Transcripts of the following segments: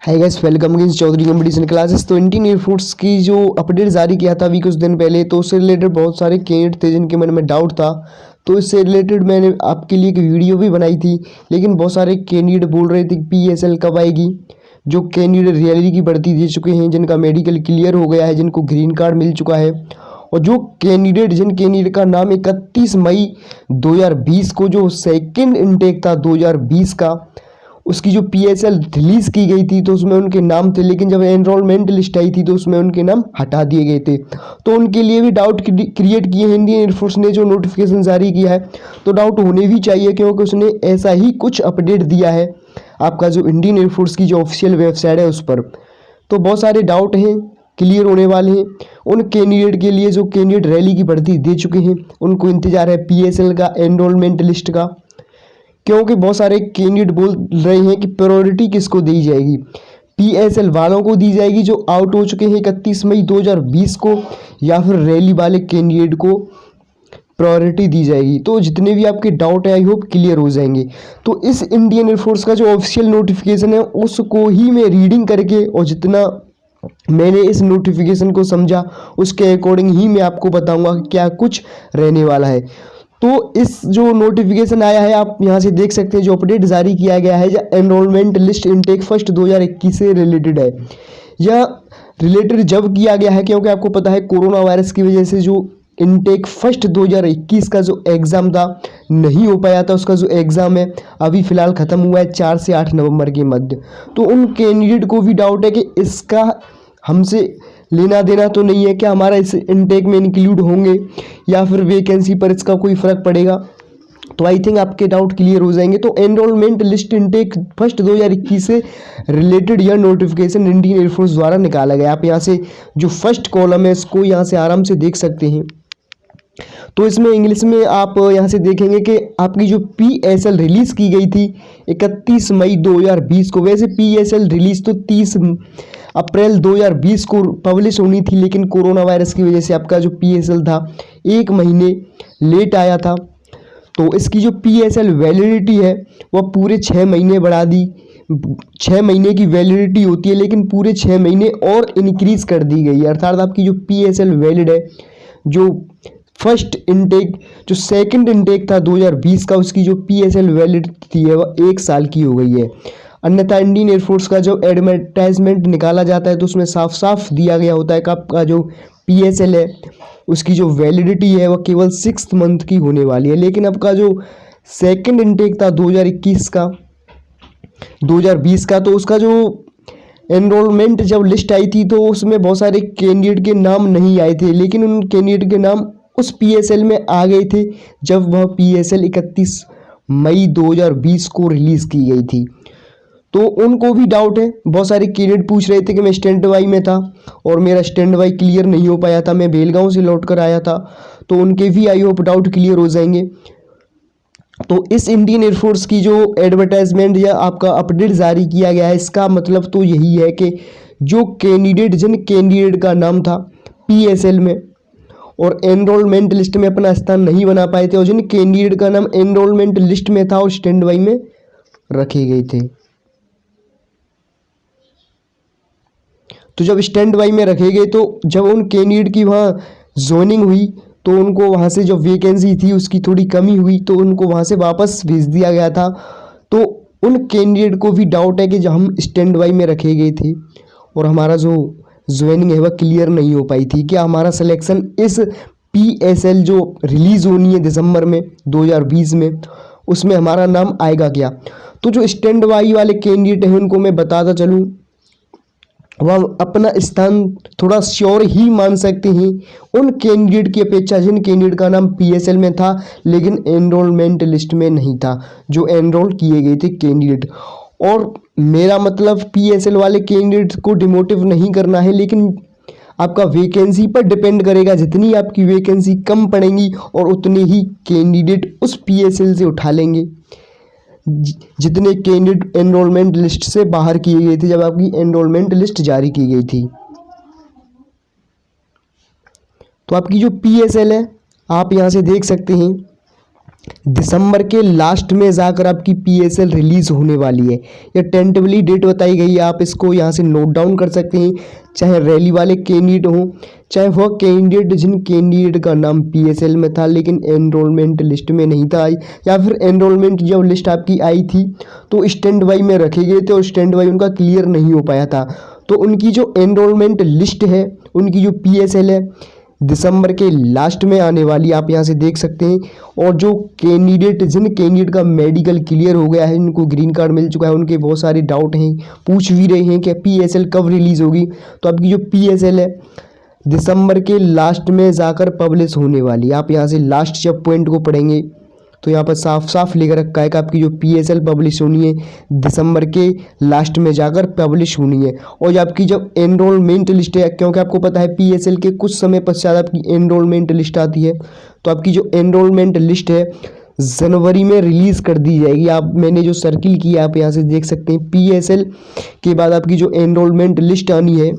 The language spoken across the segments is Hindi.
हाय guys, welcome against Chaudhary competition classes. तो इंडियन एयरफोर्स की जो अपडेट जारी किया था अभी कुछ दिन पहले, तो उससे रिलेटेड बहुत सारे कैंडिडेट थे जिनके मन में डाउट था। तो इससे रिलेटेड मैंने आपके लिए एक वीडियो भी बनाई थी, लेकिन बहुत सारे कैंडिडेट बोल रहे थे कि PSL कब आएगी। जो कैंडिडेट रियलिटी की भर्ती दे चुके हैं, जिनका मेडिकल क्लियर हो गया है, जिनको ग्रीन कार्ड मिल चुका है, और जो जिन कैंडिडेट का नाम 31 मई 2020 को जो सेकेंड इनटेक था 2020 का, उसकी जो PSL रिलीज़ की गई थी तो उसमें उनके नाम थे, लेकिन जब एनरोलमेंट लिस्ट आई थी तो उसमें उनके नाम हटा दिए गए थे। तो उनके लिए भी डाउट क्रिएट किए हैं। इंडियन एयरफोर्स ने जो नोटिफिकेशन जारी किया है तो डाउट होने भी चाहिए, क्योंकि उसने ऐसा ही कुछ अपडेट दिया है आपका जो इंडियन एयरफोर्स की जो ऑफिशियल वेबसाइट है उस पर। तो बहुत सारे डाउट हैं, क्लियर होने वाले हैं। उन कैंडिडेट के लिए जो कैंडिडेट रैली की भर्ती दे चुके हैं उनको इंतजार है PSL का, एनरोलमेंट लिस्ट का, क्योंकि बहुत सारे कैंडिडेट बोल रहे हैं कि प्रायोरिटी किसको दी जाएगी। PSL वालों को दी जाएगी जो आउट हो चुके हैं 31 मई 2020 को, या फिर रैली वाले कैंडिडेट को प्रायोरिटी दी जाएगी। तो जितने भी आपके डाउट है आई होप क्लियर हो जाएंगे। तो इस इंडियन एयरफोर्स का जो ऑफिशियल नोटिफिकेशन है उसको ही मैं रीडिंग करके, और जितना मैंने इस नोटिफिकेशन को समझा उसके अकॉर्डिंग ही मैं आपको बताऊंगा कि क्या कुछ रहने वाला है। तो इस जो नोटिफिकेशन आया है आप यहाँ से देख सकते हैं, जो अपडेट जारी किया गया है, जो एनरोलमेंट लिस्ट इनटेक फर्स्ट 2021 से रिलेटेड है। यह रिलेटेड जब किया गया है क्योंकि आपको पता है कोरोना वायरस की वजह से जो इनटेक फर्स्ट 2021 का जो एग्ज़ाम था नहीं हो पाया था। उसका जो एग्ज़ाम है अभी फ़िलहाल ख़त्म हुआ है 4 से 8 नवंबर के मध्य। तो उन कैंडिडेट को भी डाउट है कि इसका हमसे लेना देना तो नहीं है, क्या हमारा इस इनटेक में इंक्लूड होंगे या फिर वैकेंसी पर इसका कोई फ़र्क पड़ेगा। तो आई थिंक आपके डाउट क्लियर हो जाएंगे। तो एनरोलमेंट लिस्ट इनटेक फर्स्ट 2021 से रिलेटेड यह नोटिफिकेशन इंडियन एयरफोर्स द्वारा निकाला गया। आप यहाँ से जो फर्स्ट कॉलम है इसको यहाँ से आराम से देख सकते हैं। तो इसमें इंग्लिश में आप यहाँ से देखेंगे कि आपकी जो PSL रिलीज़ की गई थी 31 मई 2020 को। वैसे PSL रिलीज़ तो 30 अप्रैल 2020 को पब्लिश होनी थी, लेकिन कोरोना वायरस की वजह से आपका जो PSL था 1 महीने लेट आया था। तो इसकी जो PSL वैलिडिटी है वह पूरे 6 महीने बढ़ा दी। 6 महीने की वैलिडिटी होती है, लेकिन पूरे 6 महीने और इनक्रीज़ कर दी गई है। अर्थात आपकी जो PSL वैलिड है, जो फर्स्ट इनटेक जो सेकंड इनटेक था 2020 का, उसकी जो PSL वैलिडिटी है वह 1 साल की हो गई है। अन्यथा इंडियन एयरफोर्स का जो एडवर्टाइजमेंट निकाला जाता है तो उसमें साफ साफ दिया गया होता है कि आपका जो PSL है उसकी जो वैलिडिटी है वह केवल 6 मंथ की होने वाली है। लेकिन आपका जो सेकंड इनटेक था 2021 का 2020 का, तो उसका जो एनरोलमेंट जब लिस्ट आई थी तो उसमें बहुत सारे कैंडिडेट के नाम नहीं आए थे, लेकिन उन कैंडिडेट के नाम उस PSL में आ गए थे जब वह PSL 31 मई 2020 को रिलीज़ की गई थी। तो उनको भी डाउट है। बहुत सारे कैंडिडेट पूछ रहे थे कि मैं स्टैंड बाई में था और मेरा स्टैंड बाई क्लियर नहीं हो पाया था, मैं बेलगांव से लौट कर आया था। तो उनके भी आई होप डाउट क्लियर हो जाएंगे। तो इस इंडियन एयरफोर्स की जो एडवर्टाइजमेंट या आपका अपडेट जारी किया गया है, इसका मतलब तो यही है कि जो कैंडिडेट जिन कैंडिडेट का नाम था PSL में और एनरोलमेंट लिस्ट में अपना स्थान नहीं बना पाए थे, और जिन कैंडिडेट का नाम एनरोलमेंट लिस्ट में था और स्टैंड बाई में रखे गए थे, तो जब स्टैंड बाई में रखे गए तो जब उन कैंडिडेट की वहाँ ज्वाइनिंग हुई तो उनको वहाँ से जो वैकेंसी थी उसकी थोड़ी कमी हुई, तो उनको वहाँ से वापस भेज दिया गया था। तो उन कैंडिडेट को भी डाउट है कि जब हम स्टैंड बाई में रखे गए थे और हमारा जो ज्वाइनिंग है वह क्लियर नहीं हो पाई थी, क्या हमारा सिलेक्शन इस PSL जो रिलीज़ होनी है दिसंबर में 2020 में उसमें हमारा नाम आएगा क्या। तो जो स्टैंड बाई वाले कैंडिडेट हैं उनको मैं बताता चलूँ, वह अपना स्थान थोड़ा श्योर ही मान सकते हैं उन कैंडिडेट की अपेक्षा जिन कैंडिडेट का नाम PSL में था लेकिन एनरोलमेंट लिस्ट में नहीं था, जो एनरोल किए गए थे कैंडिडेट। और मेरा मतलब PSL वाले कैंडिडेट को डिमोटिव नहीं करना है, लेकिन आपका वैकेंसी पर डिपेंड करेगा। जितनी आपकी वैकेंसी कम पड़ेंगी और उतने ही कैंडिडेट उस PSL से उठा लेंगे जितने कैंडिडेट एनरोलमेंट लिस्ट से बाहर किए गए थे जब आपकी एनरोलमेंट लिस्ट जारी की गई थी। तो आपकी जो PSL है आप यहाँ से देख सकते हैं दिसंबर के लास्ट में जाकर आपकी पीएसएल रिलीज होने वाली है। यह टेंटेटिवली डेट बताई गई है, आप इसको यहाँ से नोट डाउन कर सकते हैं। चाहे रैली वाले कैंडिडेट हों, चाहे वह कैंडिडेट जिन कैंडिडेट का नाम पीएसएल में था लेकिन एनरोलमेंट लिस्ट में नहीं था, या फिर एनरोलमेंट जब लिस्ट आपकी आई थी तो स्टैंड बाई में रखे गए थे और स्टैंड बाई उनका क्लियर नहीं हो पाया था, तो उनकी जो एनरोलमेंट लिस्ट है, उनकी जो पीएसएल है, दिसंबर के लास्ट में आने वाली, आप यहाँ से देख सकते हैं। और जो कैंडिडेट जिन कैंडिडेट का मेडिकल क्लियर हो गया है, इनको ग्रीन कार्ड मिल चुका है, उनके बहुत सारे डाउट हैं, पूछ भी रहे हैं कि पीएसएल कब रिलीज़ होगी। तो आपकी जो पीएसएल है दिसंबर के लास्ट में जाकर पब्लिश होने वाली। आप यहाँ से लास्ट जब पॉइंट को पढ़ेंगे तो यहाँ पर साफ साफ लिख रखा है कि आपकी जो पीएसएल पब्लिश होनी है दिसंबर के लास्ट में जाकर पब्लिश होनी है। और आपकी जब एनरोलमेंट लिस्ट है, क्योंकि आपको पता है पीएसएल के कुछ समय पश्चात आपकी एनरोलमेंट लिस्ट आती है, तो आपकी जो एनरोलमेंट लिस्ट है जनवरी में रिलीज़ कर दी जाएगी। आप मैंने जो सर्किल किया आप यहाँ से देख सकते हैं, पीएसएल के बाद आपकी जो एनरोलमेंट लिस्ट आनी है,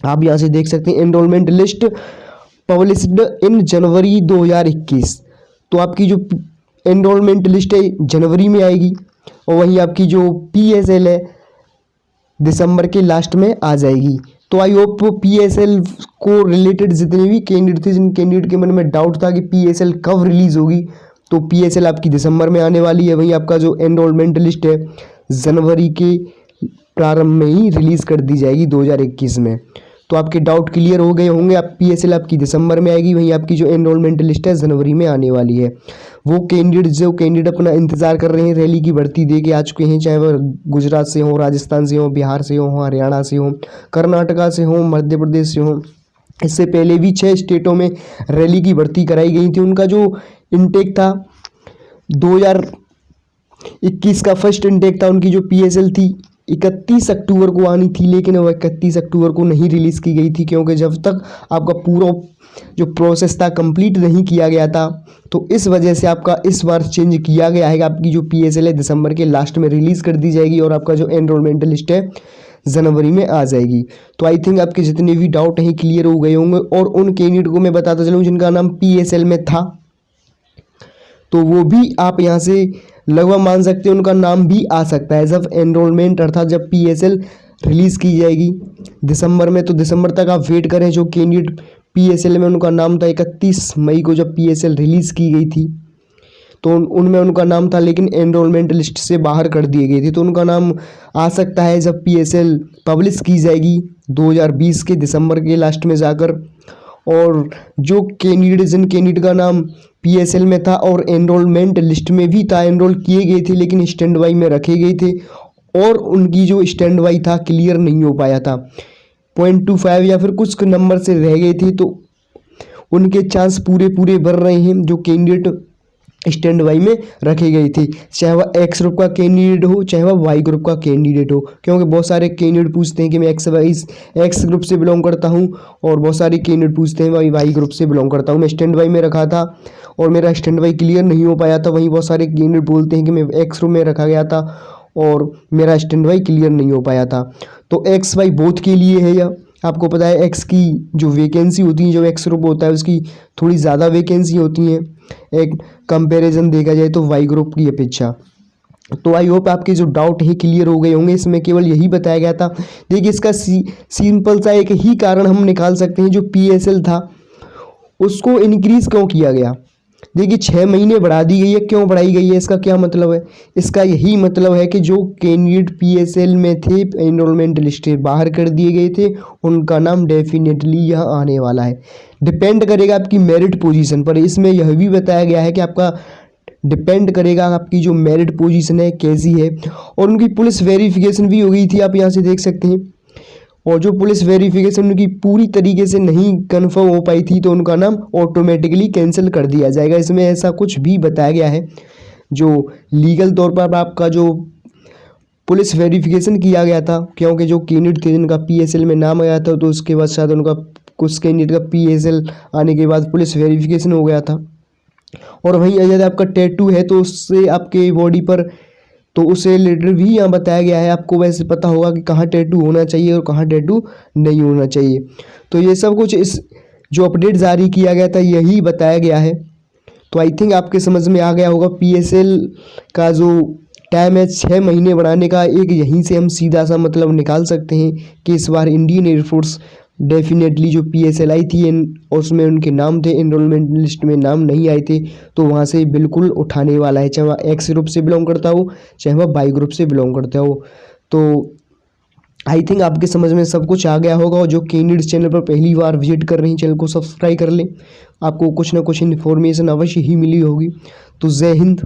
आप यहाँ से देख सकते हैं एनरोलमेंट लिस्ट पब्लिश्ड इन जनवरी 2021। तो आपकी जो एनरोलमेंट लिस्ट है जनवरी में आएगी और वहीं आपकी जो पीएसएल है दिसंबर के लास्ट में आ जाएगी। तो आई होप पीएसएल को रिलेटेड जितने भी कैंडिडेट थे, जिन कैंडिडेट के मन में डाउट था कि पीएसएल कब रिलीज़ होगी, तो पीएसएल आपकी दिसंबर में आने वाली है। वहीं आपका जो एनरोलमेंट लिस्ट है जनवरी के प्रारंभ में ही रिलीज़ कर दी जाएगी 2021 में। तो आपके डाउट क्लियर हो गए होंगे। आप पीएसएल आपकी दिसंबर में आएगी, वहीं आपकी जो एनरोलमेंट लिस्ट है जनवरी में आने वाली है। वो कैंडिडेट अपना इंतज़ार कर रहे हैं, रैली की भर्ती दे के आ चुके हैं, चाहे वह गुजरात से हो, राजस्थान से हो, बिहार से हो, हरियाणा से हो, कर्नाटका से हो, मध्य प्रदेश से हो। इससे पहले भी 6 स्टेटों में रैली की भर्ती कराई गई थी। उनका जो इनटेक था 2021 का फर्स्ट इनटेक था, उनकी जो पीएसएल थी 31 अक्टूबर को आनी थी, लेकिन वह 31 अक्टूबर को नहीं रिलीज़ की गई थी, क्योंकि जब तक आपका पूरा जो प्रोसेस था कंप्लीट नहीं किया गया था, तो इस वजह से आपका इस बार चेंज किया गया है। आपकी जो पीएसएल है दिसंबर के लास्ट में रिलीज़ कर दी जाएगी और आपका जो एनरोलमेंट लिस्ट है जनवरी में आ जाएगी। तो आई थिंक आपके जितने भी डाउट हैं क्लियर हो गए होंगे। और उन कैंडिडेट को मैं बताता चलूँ जिनका नाम पीएसएल में था, तो वो भी आप यहाँ से लगभग मान सकते हैं उनका नाम भी आ सकता है जब एनरोलमेंट अर्थात जब पीएसएल रिलीज़ की जाएगी दिसंबर में। तो दिसंबर तक आप वेट करें। जो कैंडिडेट पीएसएल में उनका नाम था 31 मई को जब पीएसएल रिलीज़ की गई थी, तो उनमें उनका नाम था, लेकिन एनरोलमेंट लिस्ट से बाहर कर दिए गए थे। तो उनका नाम आ सकता है जब पीएसएल पब्लिश की जाएगी 2020 के दिसंबर के लास्ट में जाकर। और जो जिन कैंडिडेट का नाम पीएसएल में था और एनरोलमेंट लिस्ट में भी था, एनरोल किए गए थे लेकिन स्टैंड बाई में रखे गए थे, और उनकी जो स्टैंड बाई था क्लियर नहीं हो पाया था, 0.25 या फिर कुछ नंबर से रह गए थे, तो उनके चांस पूरे बढ़ रहे हैं जो कैंडिडेट स्टैंड बाई में रखे गए थे, चाहे वह एक्स ग्रुप का कैंडिडेट हो, चाहे वह वाई ग्रुप का कैंडिडेट हो। क्योंकि बहुत सारे कैंडिडेट पूछते हैं कि मैं एक्स ग्रुप से बिलोंग करता हूं, और बहुत सारे कैंडिडेट पूछते हैं मैं वाई ग्रुप से बिलोंग करता हूं, मैं स्टैंड बाई में रखा था और मेरा स्टैंड बाई क्लियर नहीं हो पाया था। वहीं बहुत सारे कैंडिडेट बोलते हैं कि मैं एक्स ग्रुप में रखा गया था और मेरा स्टैंड बाई क्लियर नहीं हो पाया था। तो एक्स वाई बोथ के लिए है यह। आपको पता है एक्स की जो वैकेंसी होती है, जो एक्स ग्रुप होता है उसकी थोड़ी ज़्यादा वैकेंसी होती है एक कंपैरिजन देखा जाए तो वाई ग्रुप की अपेक्षा। तो आई होप आपके जो डाउट है क्लियर हो गए होंगे। इसमें केवल यही बताया गया था। देखिए इसका सिंपल सा एक ही कारण हम निकाल सकते हैं, जो पीएसएल था उसको इंक्रीज़ क्यों किया गया। देखिए 6 महीने बढ़ा दी गई है, क्यों बढ़ाई गई है, इसका क्या मतलब है। इसका यही मतलब है कि जो कैंडिडेट पीएसएल में थे, एनरोलमेंट लिस्ट से बाहर कर दिए गए थे, उनका नाम डेफिनेटली यहाँ आने वाला है। डिपेंड करेगा आपकी मेरिट पोजीशन पर। इसमें यह भी बताया गया है कि आपका डिपेंड करेगा आपकी जो मेरिट पोजीशन है कैसी है। और उनकी पुलिस वेरिफिकेशन भी हो गई थी, आप यहाँ से देख सकते हैं। और जो पुलिस वेरिफिकेशन उनकी पूरी तरीके से नहीं कन्फर्म हो पाई थी, तो उनका नाम ऑटोमेटिकली कैंसिल कर दिया जाएगा। इसमें ऐसा कुछ भी बताया गया है जो लीगल तौर पर आपका जो पुलिस वेरिफिकेशन किया गया था, क्योंकि जो कैंडिडेट थे जिनका पीएसएल में नाम आया था, तो उसके बाद शायद उनका कुछ कैंडिडेट का पीएसएल आने के बाद पुलिस वेरिफिकेशन हो गया था। और वहीं यदि आपका टैटू है तो उससे आपके बॉडी पर, तो उसे रिलेटेड भी यहाँ बताया गया है। आपको वैसे पता होगा कि कहाँ टैटू होना चाहिए और कहाँ टैटू नहीं होना चाहिए। तो ये सब कुछ इस जो अपडेट जारी किया गया था यही बताया गया है। तो आई थिंक आपके समझ में आ गया होगा PSL का जो टाइम है 6 महीने बढ़ाने का, एक यहीं से हम सीधा सा मतलब निकाल सकते हैं कि इस बार इंडियन एयरफोर्स डेफिनेटली जो PSL आई थी और उसमें उनके नाम थे, एनरोलमेंट लिस्ट में नाम नहीं आए थे, तो वहाँ से बिल्कुल उठाने वाला है, चाहे वह एक्स ग्रुप से बिलोंग करता हो चाहे वह वाई ग्रुप से बिलोंग करता हो। तो आई थिंक आपके समझ में सब कुछ आ गया होगा, और जो कैंडिडेट्स चैनल पर पहली बार विजिट कर रही हैं चैनल को सब्सक्राइब कर लें, आपको कुछ ना कुछ इन्फॉर्मेशन अवश्य ही मिली होगी। तो जय हिंद।